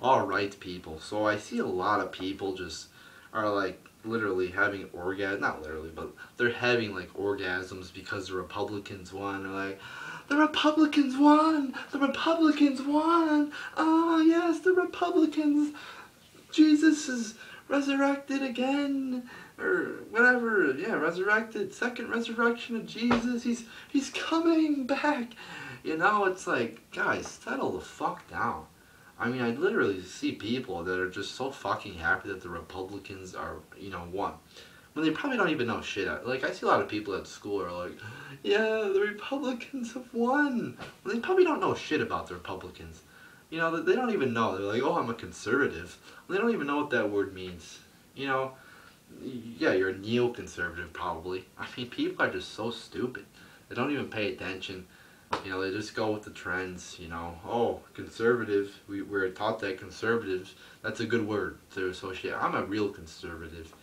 Alright, people. So I see a lot of people just are like literally having not literally, but they're having like orgasms because the Republicans won. They're like, the Republicans won! The Republicans won! Oh yes, the Republicans! Jesus is resurrected again! Or whatever, yeah, resurrected, second resurrection of Jesus, he's coming back! You know, it's like, guys, settle the fuck down. I mean, I literally see people that are just so fucking happy that the Republicans are, won. When they probably don't even know shit. Like, I see a lot of people at school are like, yeah, the Republicans have won. Well, they probably don't know shit about the Republicans. You know, they don't even know. They're like, oh, I'm a conservative. Well, they don't even know what that word means. You know, yeah, you're a neoconservative probably. I mean, people are just so stupid. They don't even pay attention. You know, they just go with the trends, you know. Oh, conservative. We're taught that conservatives, that's a good word to associate. I'm a real conservative.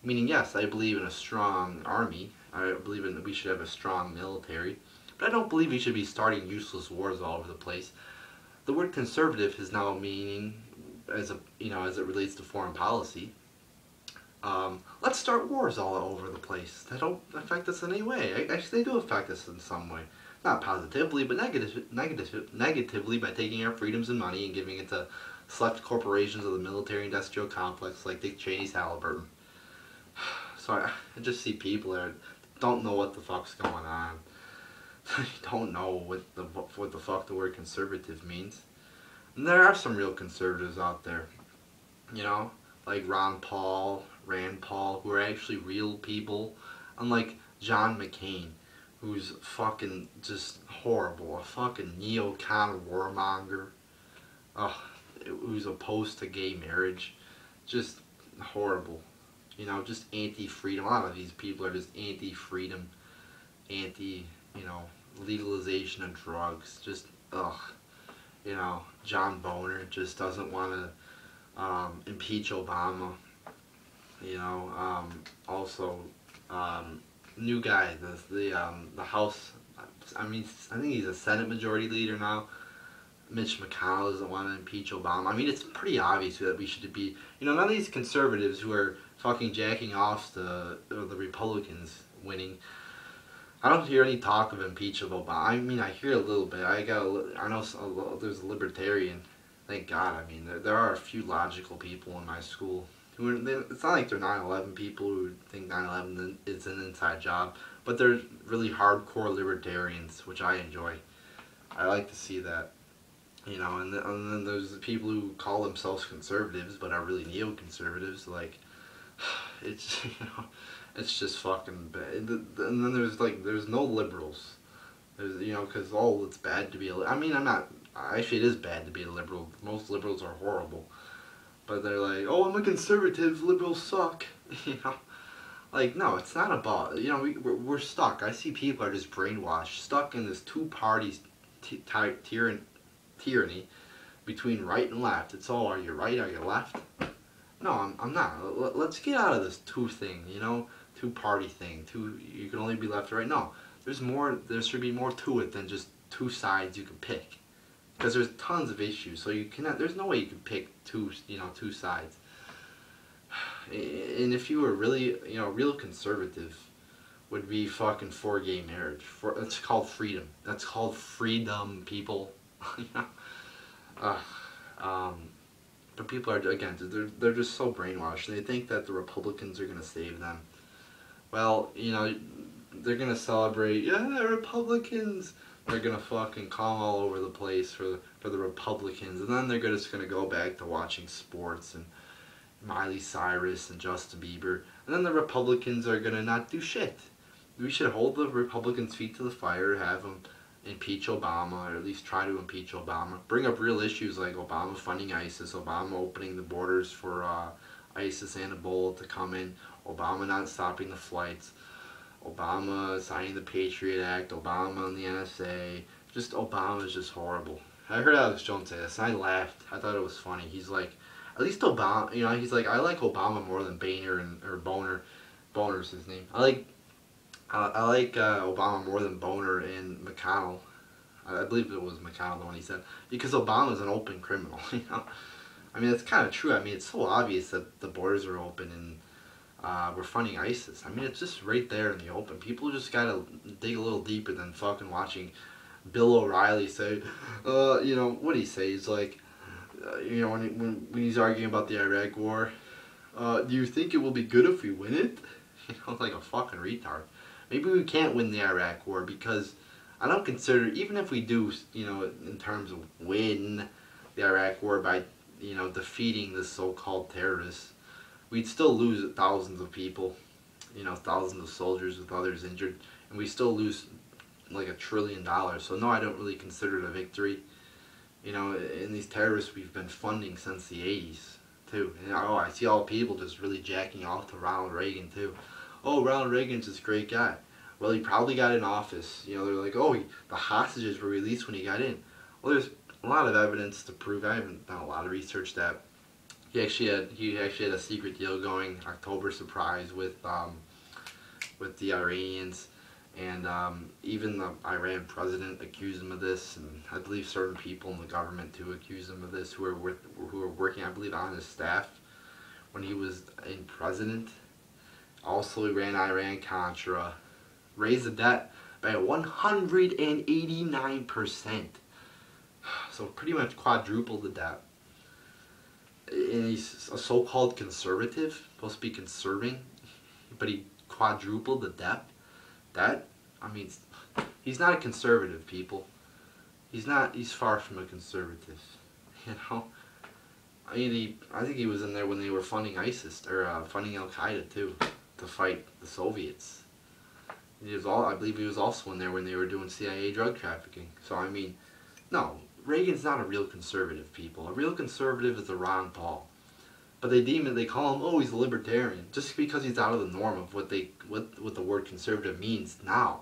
Meaning, yes, I believe in a strong army. I believe in that we should have a strong military. But I don't believe we should be starting useless wars all over the place. The word conservative is now meaning, as as it relates to foreign policy. Let's start wars all over the place. They don't affect us in any way. Actually, they do affect us in some way. Not positively, but negatively by taking our freedoms and money and giving it to select corporations of the military-industrial complex like Dick Cheney's Halliburton. So I just see people that don't know what the fuck's going on. Don't know what the fuck the word conservative means. And there are some real conservatives out there, you know, like Ron Paul, Rand Paul, who are actually real people, unlike John McCain, who's fucking just horrible, a fucking neocon warmonger, who's opposed to gay marriage, just horrible, you know, just anti-freedom. A lot of these people are just anti-freedom, anti, legalization of drugs, just, you know, John Boehner just doesn't want to impeach Obama. You know, also, new guy, the House. I mean, I think he's a Senate Majority Leader now. Mitch McConnell doesn't want to impeach Obama. I mean, it's pretty obvious that we should be. You know, none of these conservatives who are fucking jacking off the Republicans winning. I don't hear any talk of impeach of Obama. I mean, I hear a little bit. I know there's a libertarian. Thank God. I mean, there are a few logical people in my school. It's not like they're 9/11 people who think 9/11 is an inside job, but they're really hardcore libertarians, which I enjoy. I like to see that, you know. And then there's the people who call themselves conservatives but are really neoconservatives. Like, it's it's just fucking bad. And then there's no liberals. There's, because it's bad to be a. I mean, I'm not. Actually, it is bad to be a liberal. Most liberals are horrible. But they're like, oh, I'm a conservative, liberals suck. You know? Like, no, it's not about, we're stuck. I see people are just brainwashed, stuck in this two-party tyranny between right and left. It's all, are you right, are you left? No, I'm not. Let's get out of this thing, two-party thing. You can only be left or right. No, there should be more to it than just two sides you can pick. Because there's tons of issues, so there's no way you can pick two sides. And if you were really, real conservative, would be fucking for gay marriage. That's called freedom. That's called freedom, people. But people are, again, they're just so brainwashed. They think that the Republicans are going to save them. Well, they're going to celebrate, yeah, Republicans. They're gonna fucking call all over the place for the Republicans, and then they're just gonna go back to watching sports and Miley Cyrus and Justin Bieber, and then the Republicans are gonna not do shit. We should hold the Republicans' feet to the fire, have them impeach Obama, or at least try to impeach Obama. Bring up real issues like Obama funding ISIS, Obama opening the borders for ISIS and Ebola to come in, Obama not stopping the flights, Obama signing the Patriot Act, Obama and the NSA. Just Obama is just horrible. I heard Alex Jones say this and I laughed. I thought it was funny. He's like, at least Obama, he's like, I like Obama more than Boner. Boner's his name. I like Obama more than Boner and McConnell. I believe it was McConnell the one he said, because Obama's an open criminal, I mean, it's kind of true. I mean, it's so obvious that the borders are open and we're funding ISIS. I mean, it's just right there in the open. People just gotta dig a little deeper than fucking watching Bill O'Reilly say, you know, what he say? He's like, you know, when he's arguing about the Iraq War, do you think it will be good if we win it? You know, like a fucking retard. Maybe we can't win the Iraq War because I don't consider, even if we do, you know, in terms of win the Iraq War by, you know, defeating the so-called terrorists, we'd still lose thousands of people, you know, thousands of soldiers with others injured, and we still lose like $1 trillion. So no, I don't really consider it a victory. You know, and these terrorists we've been funding since the 80s too. And oh, I see all people just really jacking off to Ronald Reagan too. Oh, Ronald Reagan's this great guy. Well, he probably got in office. You know, they're like, oh, the hostages were released when he got in. Well, there's a lot of evidence to prove. I haven't done a lot of research that he actually had a secret deal going, October surprise with the Iranians, and even the Iran president accused him of this, and I believe certain people in the government too accused him of this who are working, I believe, on his staff when he was in president. Also, he ran Iran-Contra, raised the debt by 189%. So pretty much quadrupled the debt. And he's a so-called conservative, supposed to be conserving, but he quadrupled the debt. That, I mean, he's not a conservative, people. He's not, he's far from a conservative, you know? I mean, I think he was in there when they were funding ISIS, or funding Al-Qaeda too, to fight the Soviets. He was I believe he was also in there when they were doing CIA drug trafficking. So, I mean, no, Reagan's not a real conservative, people. A real conservative is a Ron Paul. But they call him, oh, he's a libertarian, just because he's out of the norm of what the word conservative means now.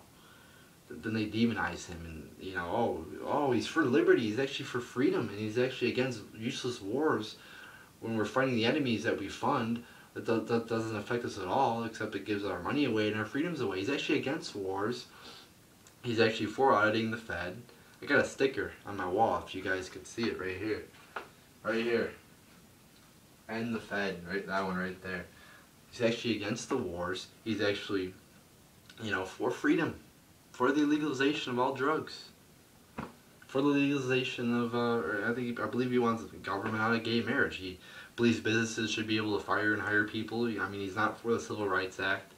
Then they demonize him, and, you know, oh, he's for liberty, he's actually for freedom, and he's actually against useless wars when we're fighting the enemies that we fund. That doesn't affect us at all, except it gives our money away and our freedoms away. He's actually against wars. He's actually for auditing the Fed. I got a sticker on my wall, if you guys could see it right here. Right here. And the Fed, right, that one right there. He's actually against the wars. He's actually, you know, for freedom, for the legalization of all drugs, for the legalization of, I believe he wants the government out of gay marriage. He believes businesses should be able to fire and hire people. I mean, he's not for the Civil Rights Act,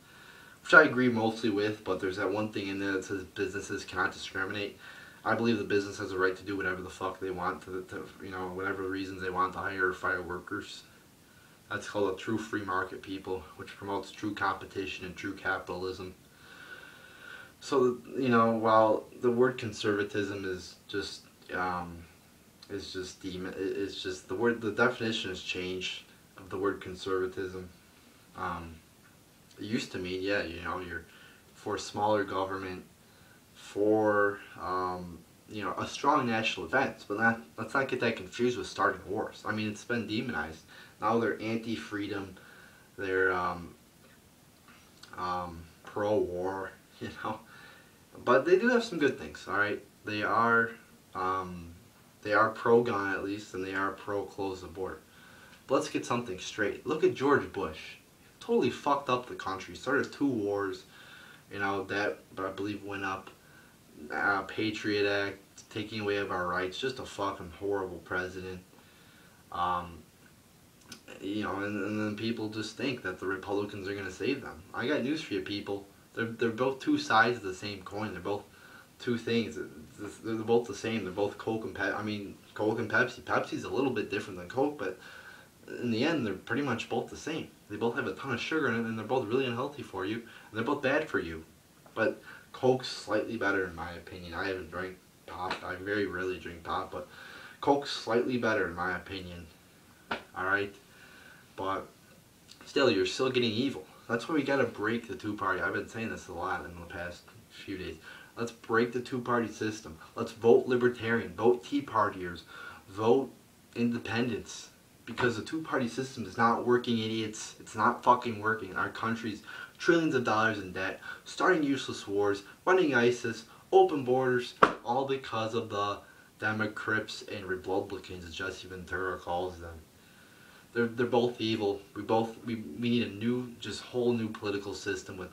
which I agree mostly with, but there's that one thing in there that says businesses cannot discriminate. I believe the business has a right to do whatever the fuck they want to you know, whatever reasons they want to hire or fire workers. That's called a true free market, people, which promotes true competition and true capitalism. So, you know, while the word conservatism is just the definition has changed of the word conservatism. It used to mean, yeah, you know, you're for smaller government, for you know, a strong national defense, but let's not get that confused with starting wars. I mean, it's been demonized. Now they're anti-freedom, they're pro-war, you know, but they do have some good things. All right, they are pro-gun at least, and they are pro-close the border. But let's get something straight. Look at George Bush. Totally fucked up the country. Started 2 wars, you know, that I believe went up. Patriot Act, taking away of our rights. Just a fucking horrible president. You know, and then people just think that the Republicans are gonna save them. I got news for you, people. They're both 2 sides of the same coin. They're both 2 things. They're both the same. They're both Coke and Pepsi. I mean, Coke and Pepsi. Pepsi's a little bit different than Coke, but in the end, they're pretty much both the same. They both have a ton of sugar in it, and they're both really unhealthy for you, and they're both bad for you. But Coke's slightly better, in my opinion. I haven't drank pop. I very rarely drink pop, but Coke's slightly better, in my opinion. Alright? But still, you're still getting evil. That's why we gotta break the 2-party. I've been saying this a lot in the past few days. Let's break the 2-party system. Let's vote libertarian, vote Tea Partiers, vote independents. Because the 2-party system is not working, idiots. It's not fucking working. Our country's trillions of dollars in debt, starting useless wars, running ISIS, open borders, all because of the Democrats and Republicans, as Jesse Ventura calls them. they're both evil. We need a new, just whole new political system with,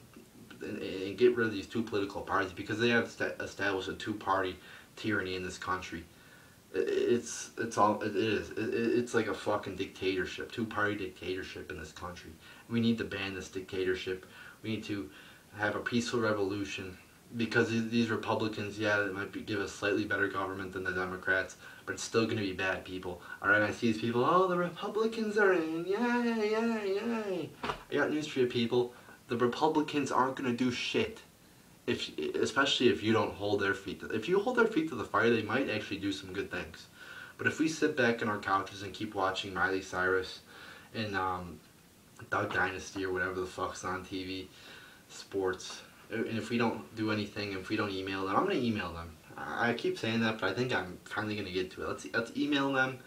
and get rid of these two political parties because they have established a two-party tyranny in this country. It's like a fucking dictatorship, two-party dictatorship in this country. We need to ban this dictatorship. We need to have a peaceful revolution because these Republicans, yeah, it might give us slightly better government than the Democrats, but it's still going to be bad people. Alright, I see these people, oh, the Republicans are in, yay, yay, yay. I got news for you people, the Republicans aren't going to do shit. Especially if you don't hold their feet. If you hold their feet to the fire, they might actually do some good things. But if we sit back in our couches and keep watching Miley Cyrus and Duck Dynasty or whatever the fuck's on TV, sports, and if we don't do anything, if we don't email them, I'm going to email them. I keep saying that, but I think I'm finally going to get to it. Let's email them.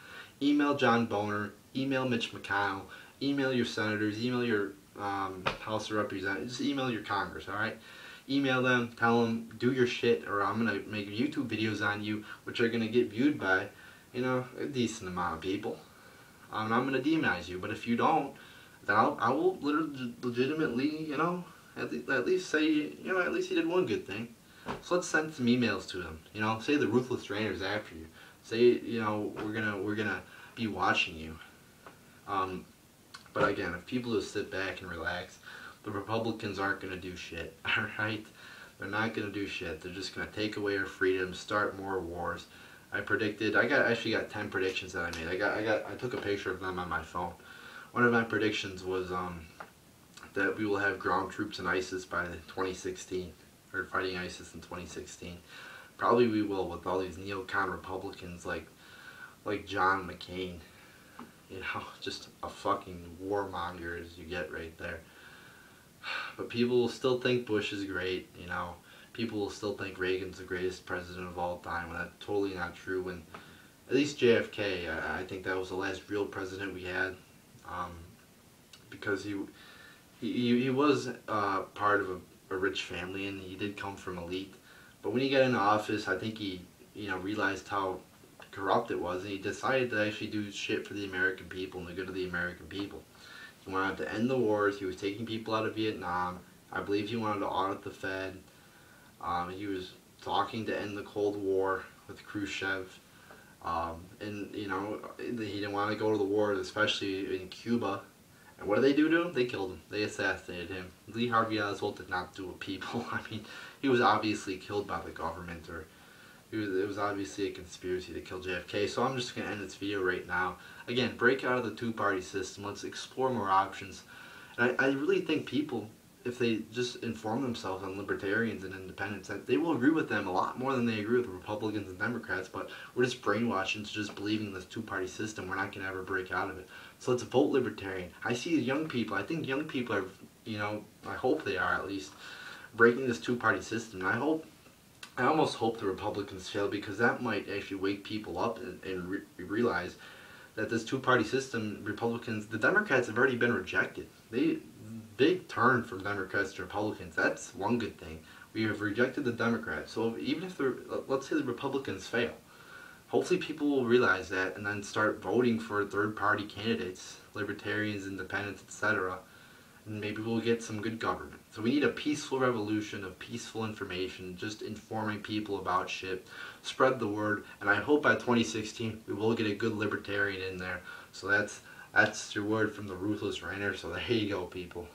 Email John Boner. Email Mitch McConnell. Email your senators. Email your House of Representatives. Just email your Congress, alright? Email them, tell them, do your shit, or I'm going to make YouTube videos on you, which are going to get viewed by, you know, a decent amount of people. And I'm going to demonize you, but if you don't, then I will legitimately, you know, at least say, you know, at least you did one good thing. So let's send some emails to them, you know, say the Ruthless Rainer's after you. Say, you know, we're gonna be watching you. But again, if people just sit back and relax, the Republicans aren't going to do shit, alright? They're not going to do shit. They're just going to take away our freedom, start more wars. I actually got 10 predictions that I made. I took a picture of them on my phone. One of my predictions was that we will have ground troops in ISIS by 2016, or fighting ISIS in 2016. Probably we will with all these neocon Republicans like John McCain. You know, just a fucking warmonger as you get right there. But people will still think Bush is great, you know. People will still think Reagan's the greatest president of all time, when that's totally not true. And at least JFK, I think that was the last real president we had, because he was part of a rich family, and he did come from elite. But when he got into office, I think he, you know, realized how corrupt it was, and he decided to actually do shit for the American people and the good of the American people. He wanted to end the wars. He was taking people out of Vietnam. I believe he wanted to audit the Fed. He was talking to end the Cold War with Khrushchev. And, you know, he didn't want to go to the war, especially in Cuba. And what did they do to him? They killed him. They assassinated him. Lee Harvey Oswald did not do it, people. I mean, he was obviously killed by the government, or it was obviously a conspiracy to kill JFK. So I'm just going to end this video right now. Again, break out of the two-party system. Let's explore more options. And I really think people, if they just inform themselves on libertarians and independents, that they will agree with them a lot more than they agree with the Republicans and Democrats. But we're just brainwashed into just believing this two-party system. We're not going to ever break out of it. So let's vote libertarian. I see young people. I think young people are, you know, I hope they are at least, breaking this two-party system. And I almost hope the Republicans fail, because that might actually wake people up and realize that this two-party system, the Democrats have already been rejected. Big turn from Democrats to Republicans. That's one good thing. We have rejected the Democrats. So even if let's say the Republicans fail, hopefully people will realize that and then start voting for third-party candidates, libertarians, independents, etc. And maybe we'll get some good government. So we need a peaceful revolution of peaceful information, just informing people about shit, spread the word, and I hope by 2016 we will get a good libertarian in there. So that's your word from the Ruthless Rainer. So there you go, people.